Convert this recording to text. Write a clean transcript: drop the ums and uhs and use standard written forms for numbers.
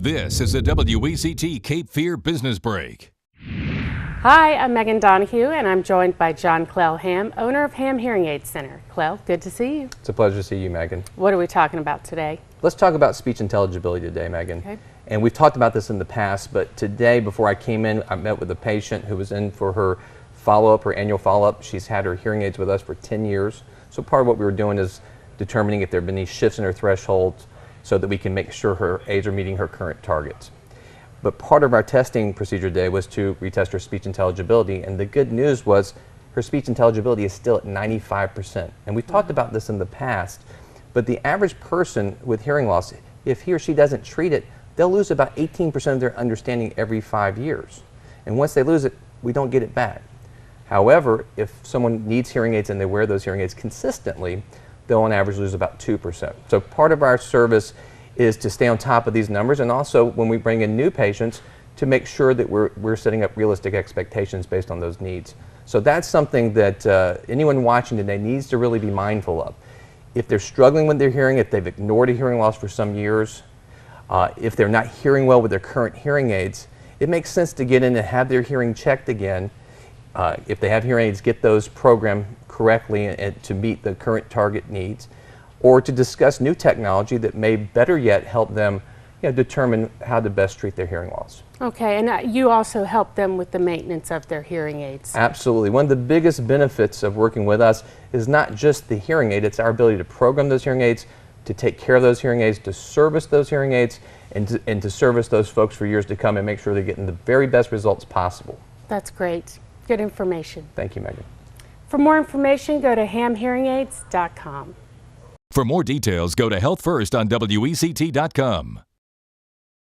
This is a WECT Cape Fear Business Break. Hi, I'm Megan Donahue, and I'm joined by John Clell Hamm, owner of Hamm Hearing Aid Center. Clell, good to see you. It's a pleasure to see you, Megan. What are we talking about today? Let's talk about speech intelligibility today, Megan. Okay. And we've talked about this in the past, but today, before I came in, I met with a patient who was in for her follow-up, her annual follow-up. She's had her hearing aids with us for 10 years. So part of what we were doing is determining if there have been any shifts in her thresholds so that we can make sure her aids are meeting her current targets. But part of our testing procedure today was to retest her speech intelligibility, and the good news was her speech intelligibility is still at 95%. And we've talked about this in the past, but the average person with hearing loss, if he or she doesn't treat it, they'll lose about 18% of their understanding every 5 years. And once they lose it, we don't get it back. However, if someone needs hearing aids and they wear those hearing aids consistently, they'll on average lose about 2%. So part of our service is to stay on top of these numbers, and also when we bring in new patients, to make sure that we're setting up realistic expectations based on those needs. So that's something that anyone watching today needs to really be mindful of. If they're struggling with their hearing, if they've ignored a hearing loss for some years, if they're not hearing well with their current hearing aids, it makes sense to get in and have their hearing checked again. If they have hearing aids, get those programmed correctly and to meet the current target needs, or to discuss new technology that may better yet help them determine how to best treat their hearing loss. Okay, and you also help them with the maintenance of their hearing aids. Absolutely. One of the biggest benefits of working with us is not just the hearing aid, it's our ability to program those hearing aids, to take care of those hearing aids, to service those hearing aids, and to service those folks for years to come and make sure they're getting the very best results possible. That's great. Good information. Thank you, Megan. For more information, go to hammhearingaids.com. For more details, go to healthfirst on WECT.com.